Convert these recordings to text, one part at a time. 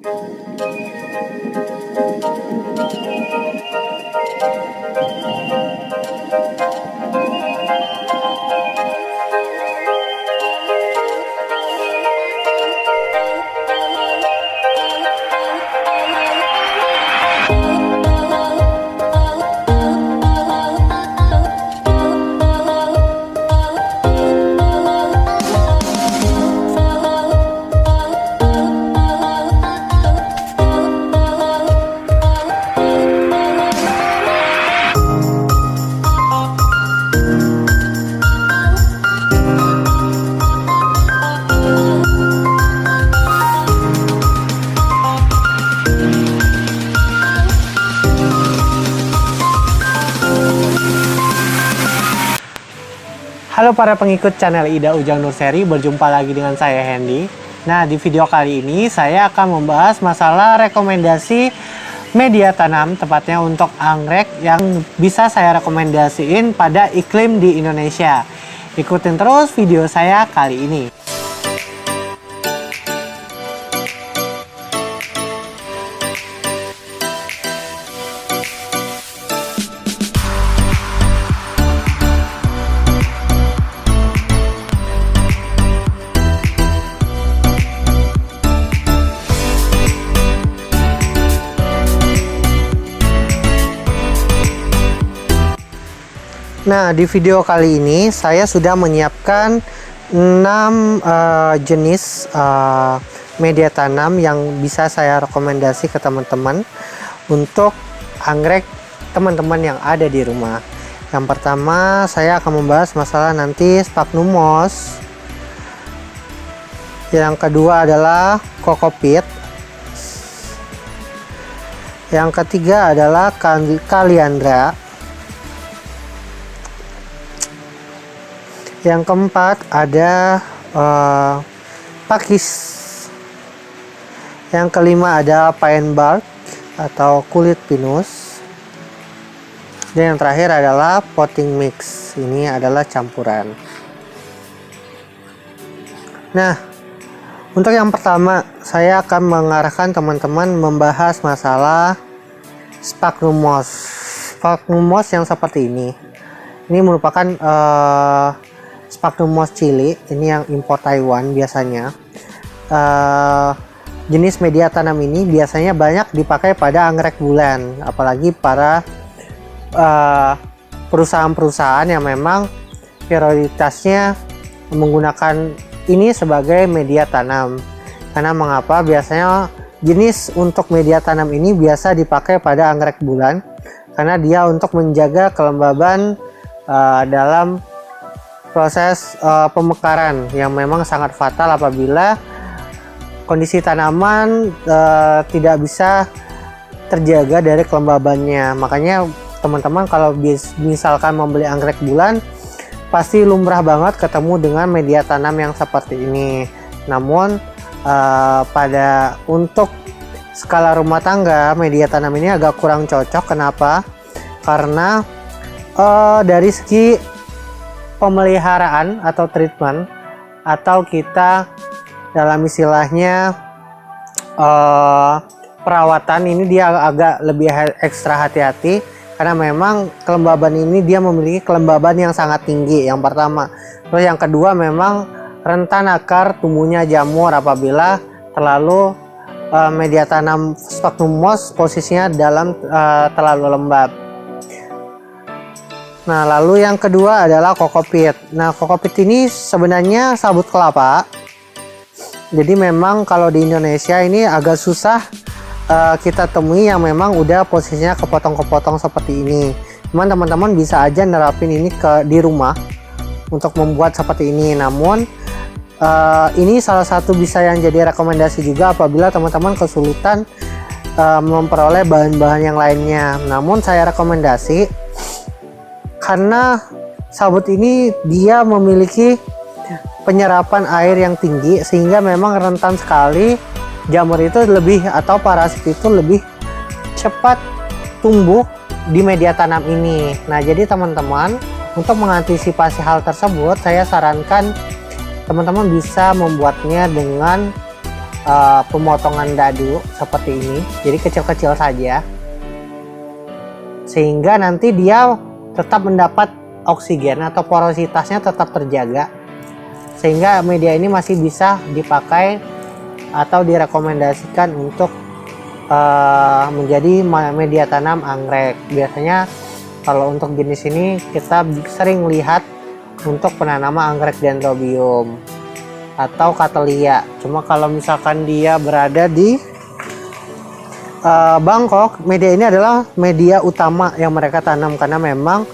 Halo para pengikut channel Ida Ujang Nurseri, berjumpa lagi dengan saya Hendy. Nah, di video kali ini saya akan membahas masalah rekomendasi media tanam, tepatnya untuk anggrek yang bisa saya rekomendasiin pada iklim di Indonesia. Ikutin terus video saya kali ini. Nah, di video kali ini saya sudah menyiapkan 6 jenis media tanam yang bisa saya rekomendasi ke teman-teman untuk anggrek teman-teman yang ada di rumah. Yang pertama, saya akan membahas masalah nanti sphagnum moss. Yang kedua adalah kokopit. Yang ketiga adalah kaliandra. Yang keempat ada pakis. Yang kelima ada pine bark atau kulit pinus. Dan yang terakhir adalah potting mix. Ini adalah campuran. Nah, untuk yang pertama saya akan mengarahkan teman-teman membahas masalah sphagnum moss. Sphagnum moss yang seperti ini. Ini merupakan sphagnum moss Chili, ini yang impor Taiwan biasanya. Jenis media tanam ini biasanya banyak dipakai pada anggrek bulan, apalagi para perusahaan-perusahaan yang memang prioritasnya menggunakan ini sebagai media tanam. Karena mengapa? Biasanya jenis untuk media tanam ini biasa dipakai pada anggrek bulan, karena dia untuk menjaga kelembaban dalam proses pemekaran yang memang sangat fatal apabila kondisi tanaman tidak bisa terjaga dari kelembabannya. Makanya teman-teman kalau misalkan membeli anggrek bulan, pasti lumrah banget ketemu dengan media tanam yang seperti ini. Namun untuk skala rumah tangga, media tanam ini agak kurang cocok. Kenapa? Karena dari segi pemeliharaan atau treatment, atau kita dalam istilahnya perawatan, ini dia agak lebih ekstra hati-hati karena memang kelembaban ini dia memiliki kelembaban yang sangat tinggi, yang pertama. Terus yang kedua, memang rentan akar tumbuhnya jamur apabila terlalu media tanam sphagnum moss posisinya dalam terlalu lembab. Nah, lalu yang kedua adalah kokopit. Nah, kokopit ini sebenarnya sabut kelapa. Jadi memang kalau di Indonesia ini agak susah kita temui yang memang udah posisinya kepotong-kepotong seperti ini. Cuman teman-teman bisa aja nerapin ini di rumah untuk membuat seperti ini. Namun ini salah satu bisa yang jadi rekomendasi juga apabila teman-teman kesulitan memperoleh bahan-bahan yang lainnya. Namun saya rekomendasi karena sabut ini dia memiliki penyerapan air yang tinggi, sehingga memang rentan sekali jamur itu lebih, atau parasit itu lebih cepat tumbuh di media tanam ini. Nah, jadi teman-teman, untuk mengantisipasi hal tersebut, saya sarankan teman-teman bisa membuatnya dengan pemotongan dadu seperti ini, jadi kecil-kecil saja, sehingga nanti dia tetap mendapat oksigen atau porositasnya tetap terjaga, sehingga media ini masih bisa dipakai atau direkomendasikan untuk menjadi media tanam anggrek. Biasanya kalau untuk jenis ini kita sering lihat untuk penanaman anggrek dendrobium atau Cattleya. Cuma kalau misalkan dia berada di Bangkok, media ini adalah media utama yang mereka tanam, karena memang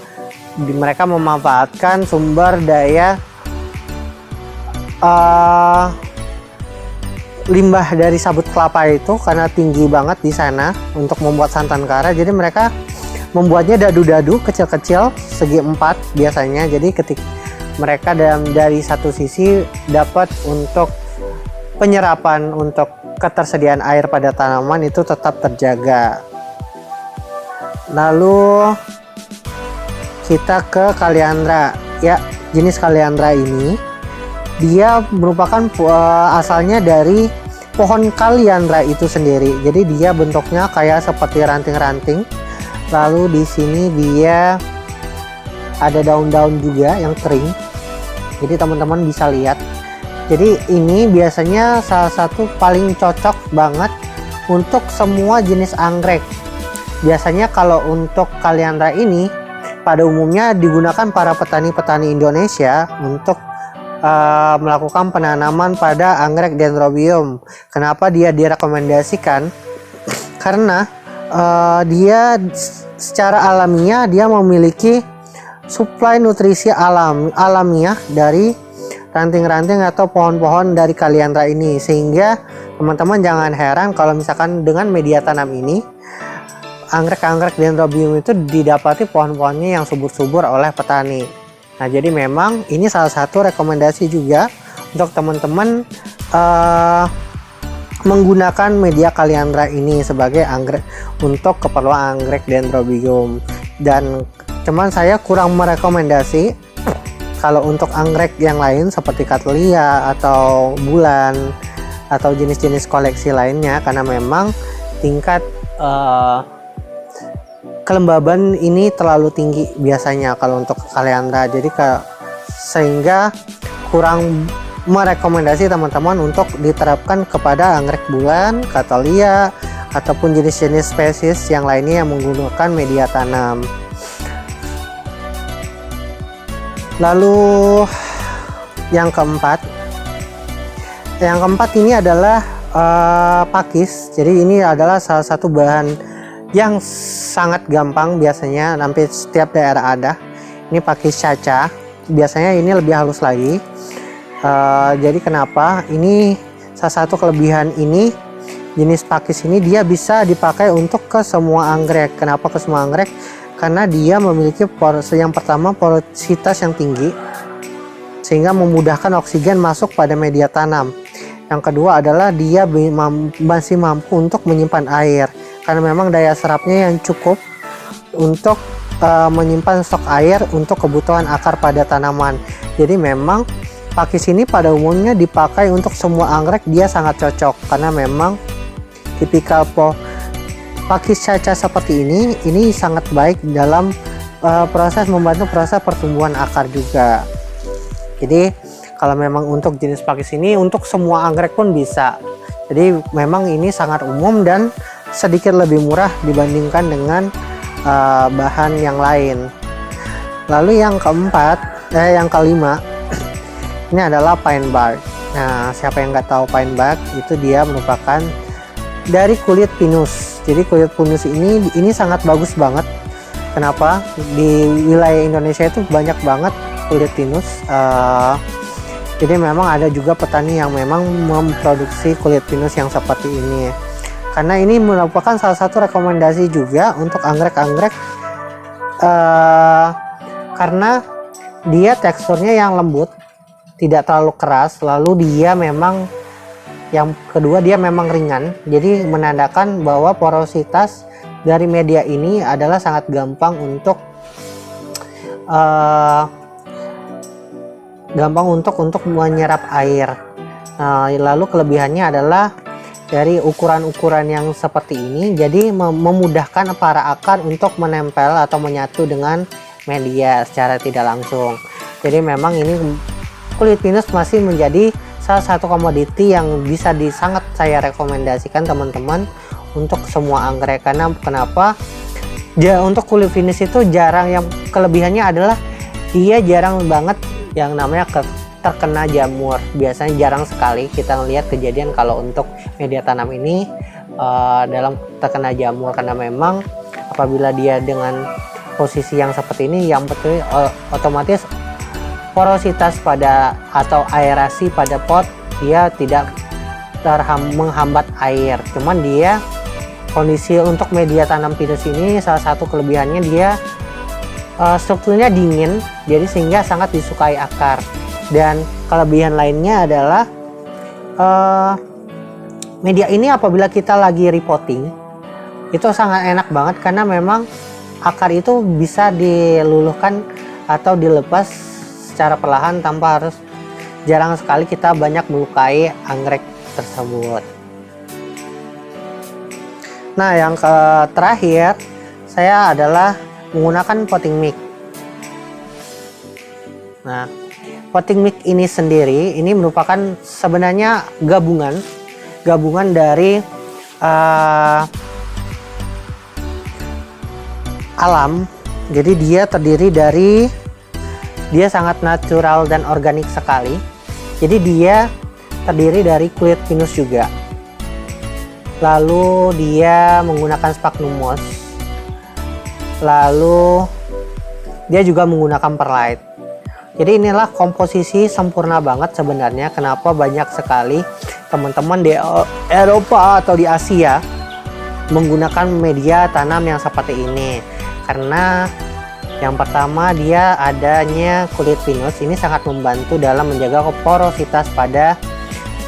mereka memanfaatkan sumber daya limbah dari sabut kelapa itu, karena tinggi banget di sana untuk membuat santan kara. Jadi mereka membuatnya dadu-dadu kecil-kecil segi 4 biasanya. Jadi ketika mereka dari satu sisi dapat untuk penyerapan untuk ketersediaan air pada tanaman itu tetap terjaga. Lalu kita ke Kaliandra ya. Jenis Kaliandra ini dia merupakan asalnya dari pohon Kaliandra itu sendiri. Jadi dia bentuknya kayak seperti ranting-ranting. Lalu di sini dia ada daun-daun juga yang kering. Jadi teman-teman bisa lihat. Jadi ini biasanya salah satu paling cocok banget untuk semua jenis anggrek. Biasanya kalau untuk Kaliandra ini pada umumnya digunakan para petani-petani Indonesia untuk melakukan penanaman pada anggrek dendrobium. Kenapa dia direkomendasikan? Karena dia secara alamiah dia memiliki suplai nutrisi alamiah dari ranting-ranting atau pohon-pohon dari Kaliandra ini, sehingga teman-teman jangan heran kalau misalkan dengan media tanam ini anggrek-anggrek dendrobium itu didapati pohon-pohonnya yang subur-subur oleh petani. Nah, jadi memang ini salah satu rekomendasi juga untuk teman-teman menggunakan media Kaliandra ini sebagai anggrek untuk keperluan anggrek dendrobium. Dan cuman saya kurang merekomendasi kalau untuk anggrek yang lain seperti Cattleya atau bulan atau jenis-jenis koleksi lainnya, karena memang tingkat kelembaban ini terlalu tinggi biasanya kalau untuk Kaliandra. Jadi sehingga kurang merekomendasi teman-teman untuk diterapkan kepada anggrek bulan, Cattleya ataupun jenis-jenis spesies yang lainnya yang menggunakan media tanam. Lalu yang keempat ini adalah pakis. Jadi ini adalah salah satu bahan yang sangat gampang, biasanya hampir setiap daerah ada. Ini pakis caca, biasanya ini lebih halus lagi. Jadi kenapa ini salah satu kelebihan ini, jenis pakis ini dia bisa dipakai untuk ke semua anggrek. Kenapa ke semua anggrek? Karena dia memiliki yang pertama porositas yang tinggi, sehingga memudahkan oksigen masuk pada media tanam. Yang kedua adalah dia masih mampu untuk menyimpan air, karena memang daya serapnya yang cukup untuk menyimpan stok air untuk kebutuhan akar pada tanaman. Jadi memang pakis ini pada umumnya dipakai untuk semua anggrek, dia sangat cocok karena memang tipikal pakis caca seperti ini sangat baik dalam membantu proses pertumbuhan akar juga. Jadi kalau memang untuk jenis pakis ini untuk semua anggrek pun bisa. Jadi memang ini sangat umum dan sedikit lebih murah dibandingkan dengan bahan yang lain. Lalu yang kelima ini adalah pine bark. Nah, siapa yang nggak tahu pine bark, itu dia merupakan dari kulit pinus. Jadi kulit pinus ini sangat bagus banget. Kenapa? Di wilayah Indonesia itu banyak banget kulit pinus. Jadi memang ada juga petani yang memang memproduksi kulit pinus yang seperti ini. Karena ini merupakan salah satu rekomendasi juga untuk anggrek-anggrek, karena dia teksturnya yang lembut, tidak terlalu keras. Lalu dia memang yang kedua dia memang ringan, jadi menandakan bahwa porositas dari media ini adalah sangat gampang untuk menyerap air. Lalu kelebihannya adalah dari ukuran-ukuran yang seperti ini, jadi memudahkan para akar untuk menempel atau menyatu dengan media secara tidak langsung. Jadi memang ini kulit pinus masih menjadi salah satu komoditi yang bisa sangat saya rekomendasikan teman-teman untuk semua anggrek. Karena kenapa? Untuk kulit pinus itu jarang, yang kelebihannya adalah dia jarang banget yang namanya terkena jamur. Biasanya jarang sekali kita melihat kejadian kalau untuk media tanam ini dalam terkena jamur, karena memang apabila dia dengan posisi yang seperti ini, yang betul otomatis porositas pada atau aerasi pada pot dia tidak menghambat air. Cuman dia kondisi untuk media tanam pinus ini salah satu kelebihannya dia strukturnya dingin, jadi sehingga sangat disukai akar. Dan kelebihan lainnya adalah media ini apabila kita lagi repotting itu sangat enak banget, karena memang akar itu bisa diluluhkan atau dilepas secara perlahan tanpa harus, jarang sekali kita banyak melukai anggrek tersebut. Nah, yang terakhir saya adalah menggunakan potting mix. Nah, potting mix ini sendiri ini merupakan sebenarnya gabungan dari alam. Jadi dia terdiri dari, dia sangat natural dan organik sekali. Jadi dia terdiri dari kulit pinus juga. Lalu dia menggunakan sphagnum moss. Lalu dia juga menggunakan perlite. Jadi inilah komposisi sempurna banget sebenarnya. Kenapa banyak sekali teman-teman di Eropa atau di Asia menggunakan media tanam yang seperti ini? Karena yang pertama, dia adanya kulit pinus ini sangat membantu dalam menjaga porositas pada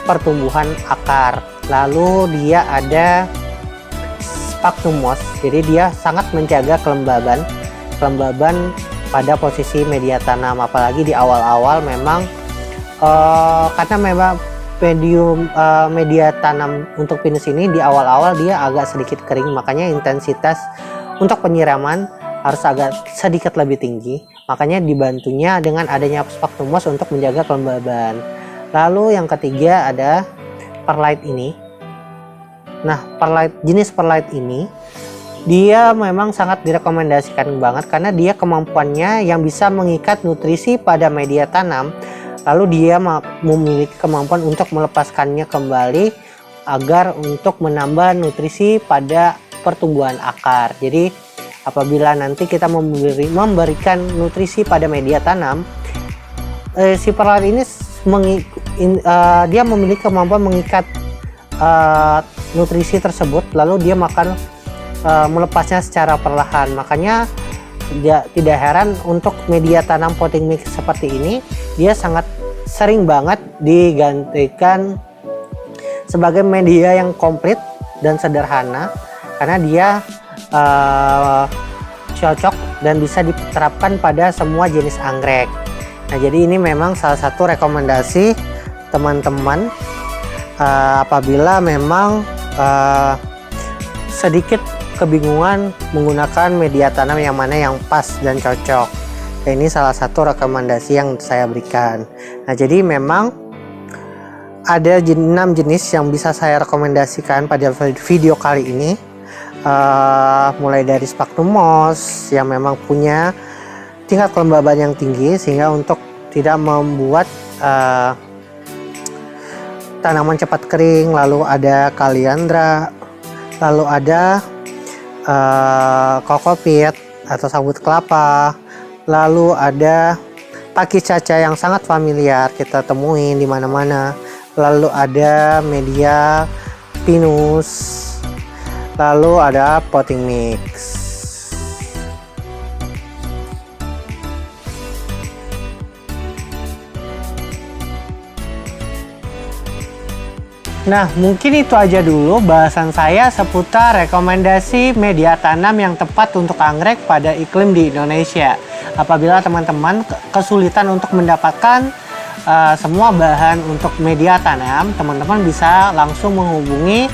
pertumbuhan akar. Lalu dia ada sphagnum moss, jadi dia sangat menjaga kelembaban pada posisi media tanam, apalagi di awal-awal memang karena memang media tanam untuk pinus ini di awal-awal dia agak sedikit kering, makanya intensitas untuk penyiraman harus agak sedikit lebih tinggi, makanya dibantunya dengan adanya sphagnum moss untuk menjaga kelembaban. Lalu yang ketiga ada perlite ini. Nah, jenis perlite ini dia memang sangat direkomendasikan banget karena dia kemampuannya yang bisa mengikat nutrisi pada media tanam, lalu dia memiliki kemampuan untuk melepaskannya kembali agar untuk menambah nutrisi pada pertumbuhan akar. Jadi apabila nanti kita memberikan nutrisi pada media tanam, si perlite ini dia memiliki kemampuan mengikat nutrisi tersebut, lalu dia melepasnya secara perlahan. Makanya tidak heran untuk media tanam potting mix seperti ini dia sangat sering banget digantikan sebagai media yang komplit dan sederhana, karena dia cocok dan bisa diterapkan pada semua jenis anggrek. Nah, jadi ini memang salah satu rekomendasi teman-teman apabila memang sedikit kebingungan menggunakan media tanam yang mana yang pas dan cocok. Nah, ini salah satu rekomendasi yang saya berikan. Nah, jadi memang ada 6 jenis yang bisa saya rekomendasikan pada video kali ini. Mulai dari sphagnum moss yang memang punya tingkat kelembaban yang tinggi sehingga untuk tidak membuat tanaman cepat kering. Lalu ada kaliandra, lalu ada kokopit atau sabut kelapa, lalu ada pakis caca yang sangat familiar kita temuin di mana-mana, lalu ada media pinus, lalu ada potting mix. Nah, mungkin itu aja dulu bahasan saya seputar rekomendasi media tanam yang tepat untuk anggrek pada iklim di Indonesia. Apabila teman-teman kesulitan untuk mendapatkan semua bahan untuk media tanam, teman-teman bisa langsung menghubungi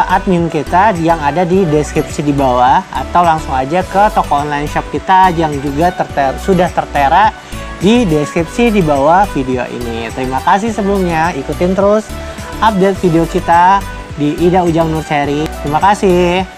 admin kita yang ada di deskripsi di bawah, atau langsung aja ke toko online shop kita yang juga sudah tertera di deskripsi di bawah video ini. Terima kasih sebelumnya, ikutin terus update video kita di Ida Ujang Nursery. Terima kasih.